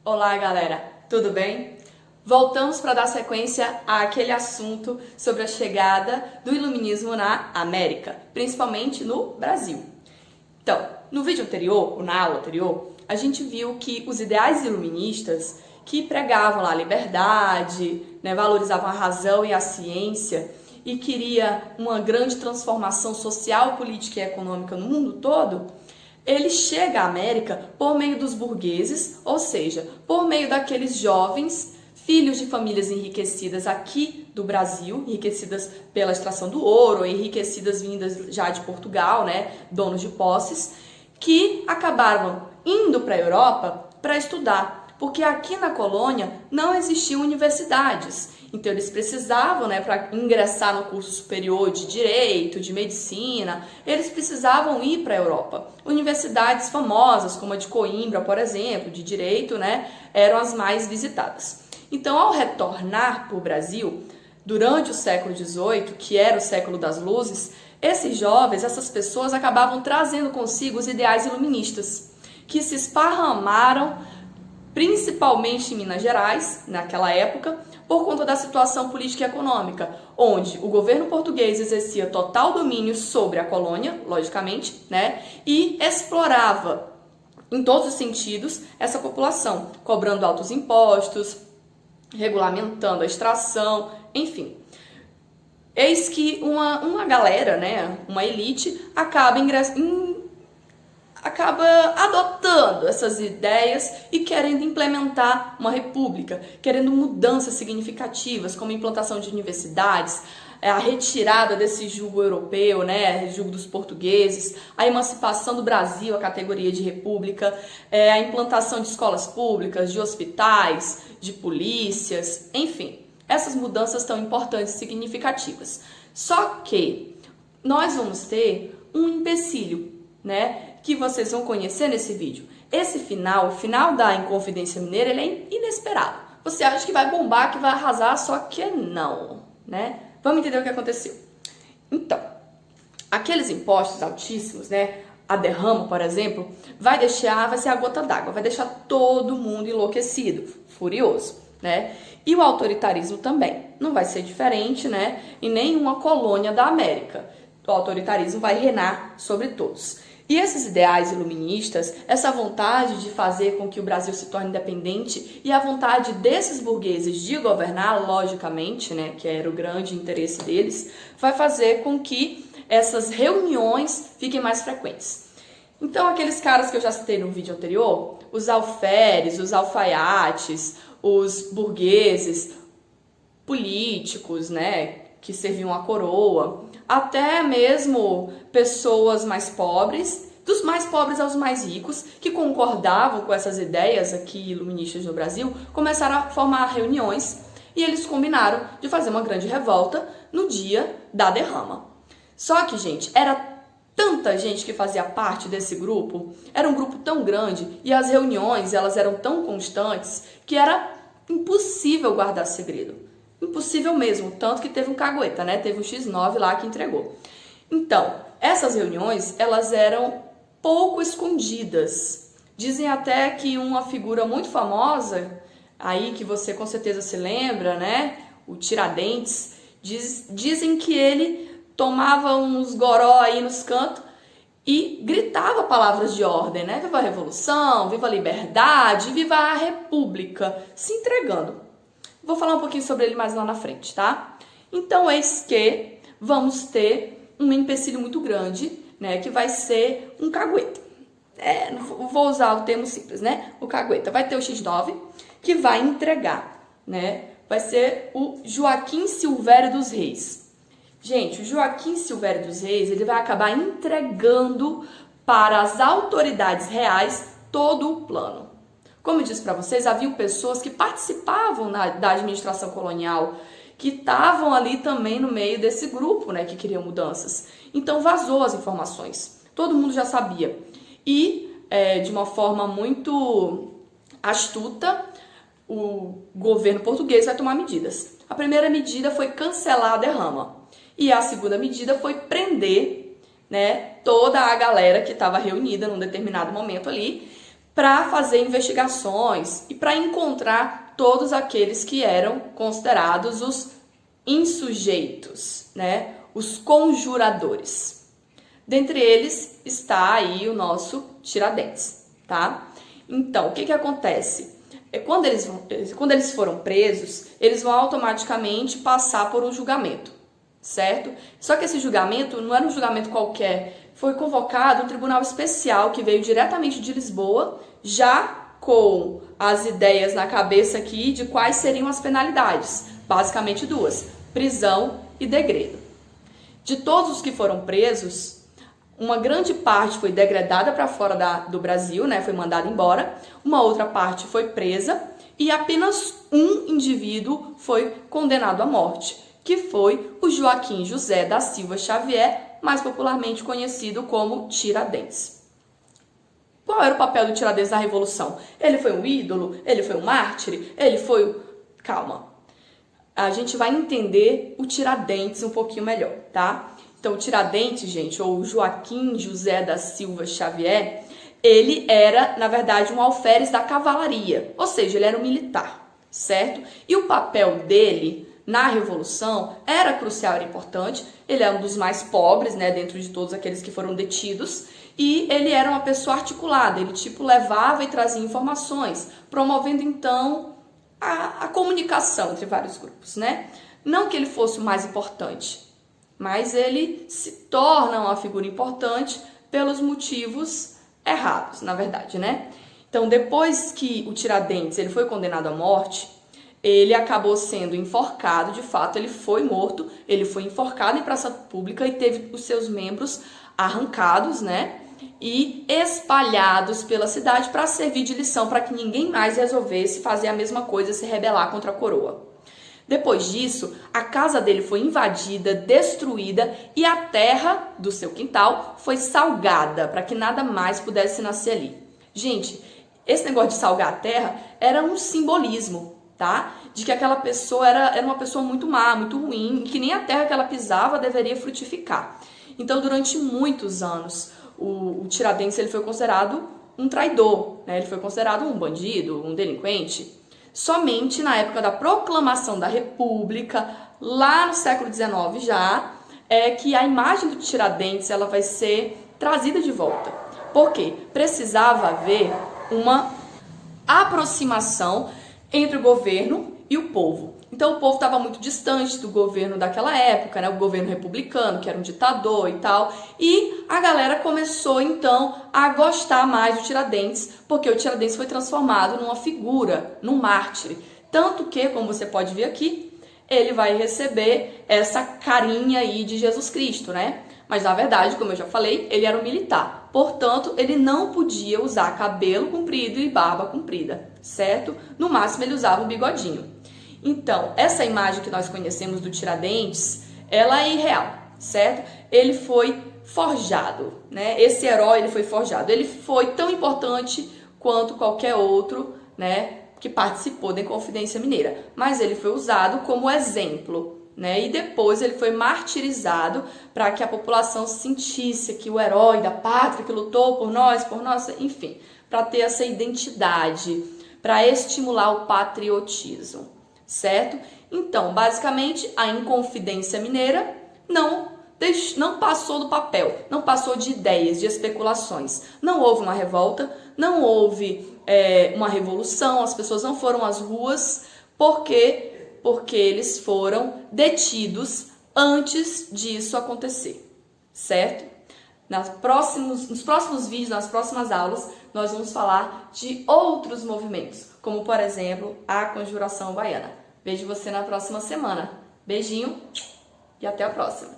Olá, galera, tudo bem? Voltamos para dar sequência àquele assunto sobre a chegada do iluminismo na América, principalmente no Brasil. Então, no vídeo anterior, ou na aula anterior, a gente viu que os ideais iluministas que pregavam lá a liberdade, valorizavam a razão e a ciência e queria uma grande transformação social, política e econômica no mundo todo, ele chega à América por meio dos burgueses, ou seja, por meio daqueles jovens filhos de famílias enriquecidas aqui do Brasil, enriquecidas pela extração do ouro, enriquecidas vindas já de Portugal, donos de posses, que acabaram indo para a Europa para estudar, porque aqui na colônia não existiam universidades. Então eles precisavam, para ingressar no curso superior de direito, de medicina, eles precisavam ir para a Europa. Universidades famosas, como a de Coimbra, por exemplo, de direito, eram as mais visitadas. Então, ao retornar para o Brasil, durante o século XVIII, que era o século das luzes, esses jovens, essas pessoas acabavam trazendo consigo os ideais iluministas, que se esparramaram principalmente em Minas Gerais, naquela época, por conta da situação política e econômica, onde o governo português exercia total domínio sobre a colônia, logicamente, e explorava, em todos os sentidos, essa população, cobrando altos impostos, regulamentando a extração, enfim. Eis que uma galera, uma elite, acaba adotando essas ideias e querendo implementar uma república, querendo mudanças significativas, como a implantação de universidades, a retirada desse jugo europeu, jugo dos portugueses, a emancipação do Brasil, a categoria de república, a implantação de escolas públicas, de hospitais, de polícias, enfim. Essas mudanças tão importantes e significativas. Só que nós vamos ter um empecilho, que vocês vão conhecer nesse vídeo. Esse final, o final da Inconfidência Mineira, ele é inesperado. Você acha que vai bombar, que vai arrasar, só que não, Vamos entender o que aconteceu. Então, aqueles impostos altíssimos, a derrama, por exemplo, vai ser a gota d'água, vai deixar todo mundo enlouquecido, furioso, E o autoritarismo também. Não vai ser diferente, em nenhuma colônia da América. O autoritarismo vai reinar sobre todos. E esses ideais iluministas, essa vontade de fazer com que o Brasil se torne independente e a vontade desses burgueses de governar, logicamente, que era o grande interesse deles, vai fazer com que essas reuniões fiquem mais frequentes. Então, aqueles caras que eu já citei no vídeo anterior, os alferes, os alfaiates, os burgueses políticos, que serviam à coroa, até mesmo pessoas mais pobres, dos mais pobres aos mais ricos, que concordavam com essas ideias aqui iluministas no Brasil, começaram a formar reuniões e eles combinaram de fazer uma grande revolta no dia da derrama. Só que, gente, era tanta gente que fazia parte desse grupo, era um grupo tão grande e as reuniões elas eram tão constantes que era impossível guardar segredo. Impossível mesmo, tanto que teve um cagueta, teve um X9 lá que entregou. Então, essas reuniões, elas eram pouco escondidas. Dizem até que uma figura muito famosa, aí que você com certeza se lembra, o Tiradentes, dizem que ele tomava uns goró aí nos cantos e gritava palavras de ordem, Viva a Revolução, viva a liberdade, viva a República, se entregando. Vou falar um pouquinho sobre ele mais lá na frente, tá? Então, eis que vamos ter um empecilho muito grande, que vai ser um cagueta. Vou usar o termo simples, O cagueta. Vai ter o X9, que vai entregar, Vai ser o Joaquim Silvério dos Reis. Gente, o Joaquim Silvério dos Reis, ele vai acabar entregando para as autoridades reais todo o plano. Como eu disse para vocês, havia pessoas que participavam da administração colonial, que estavam ali também no meio desse grupo, que queriam mudanças. Então vazou as informações, todo mundo já sabia. E, de uma forma muito astuta, o governo português vai tomar medidas. A primeira medida foi cancelar a derrama. E a segunda medida foi prender, toda a galera que estava reunida num determinado momento ali, para fazer investigações e para encontrar todos aqueles que eram considerados os insujeitos, né? Os conjuradores. Dentre eles está aí o nosso Tiradentes, tá? Então, o que acontece? Quando eles foram presos, eles vão automaticamente passar por um julgamento, certo? Só que esse julgamento não era um julgamento qualquer, foi convocado um tribunal especial que veio diretamente de Lisboa, já com as ideias na cabeça aqui de quais seriam as penalidades, basicamente duas: prisão e degredo. De todos os que foram presos, uma grande parte foi degredada para fora do Brasil, né? Foi mandada embora. Uma outra parte foi presa e apenas um indivíduo foi condenado à morte, que foi o Joaquim José da Silva Xavier, mais popularmente conhecido como Tiradentes. Qual era o papel do Tiradentes na Revolução? Ele foi um ídolo? Ele foi um mártir? Ele foi... Calma. A gente vai entender o Tiradentes um pouquinho melhor, tá? Então, o Tiradentes, gente, ou Joaquim José da Silva Xavier, ele era, na verdade, um alferes da cavalaria, ou seja, ele era um militar, certo? E o papel dele na Revolução era crucial, era importante. Ele é um dos mais pobres, né, dentro de todos aqueles que foram detidos, e ele era uma pessoa articulada, ele tipo levava e trazia informações, promovendo então a comunicação entre vários grupos, né? Não que ele fosse o mais importante, mas ele se torna uma figura importante pelos motivos errados, na verdade, né? Então, depois que o Tiradentes ele foi condenado à morte, ele acabou sendo enforcado, de fato, ele foi morto, ele foi enforcado em praça pública e teve os seus membros arrancados, né? E espalhados pela cidade para servir de lição para que ninguém mais resolvesse fazer a mesma coisa, se rebelar contra a coroa. Depois disso, a casa dele foi invadida, destruída e a terra do seu quintal foi salgada para que nada mais pudesse nascer ali. Gente, esse negócio de salgar a terra era um simbolismo, tá? De que aquela pessoa era uma pessoa muito má, muito ruim, e que nem a terra que ela pisava deveria frutificar. Então, durante muitos anos, o Tiradentes ele foi considerado um traidor, né? Ele foi considerado um bandido, um delinquente. Somente na época da proclamação da República, lá no século XIX já, é que a imagem do Tiradentes ela vai ser trazida de volta. Por quê? Precisava haver uma aproximação entre o governo e o povo. Então o povo estava muito distante do governo daquela época, né? O governo republicano, que era um ditador e tal. E a galera começou então a gostar mais do Tiradentes, porque o Tiradentes foi transformado numa figura, num mártir. Tanto que, como você pode ver aqui, ele vai receber essa carinha aí de Jesus Cristo, né? Mas na verdade, como eu já falei, ele era um militar. Portanto, ele não podia usar cabelo comprido e barba comprida, certo? No máximo ele usava um bigodinho. Então, essa imagem que nós conhecemos do Tiradentes, ela é irreal, certo? Ele foi forjado, né? Esse herói ele foi forjado. Ele foi tão importante quanto qualquer outro, né, que participou da Inconfidência Mineira. Mas ele foi usado como exemplo, né? E depois ele foi martirizado para que a população sentisse que o herói da pátria que lutou por nós, enfim, para ter essa identidade, para estimular o patriotismo. Certo? Então, basicamente, a Inconfidência Mineira não passou do papel, não passou de ideias, de especulações. Não houve uma revolta, não houve uma revolução, as pessoas não foram às ruas, porque eles foram detidos antes disso acontecer, certo? Nos próximos vídeos, nas próximas aulas, nós vamos falar de outros movimentos, como, por exemplo, a Conjuração Baiana. Vejo você na próxima semana. Beijinho e até a próxima!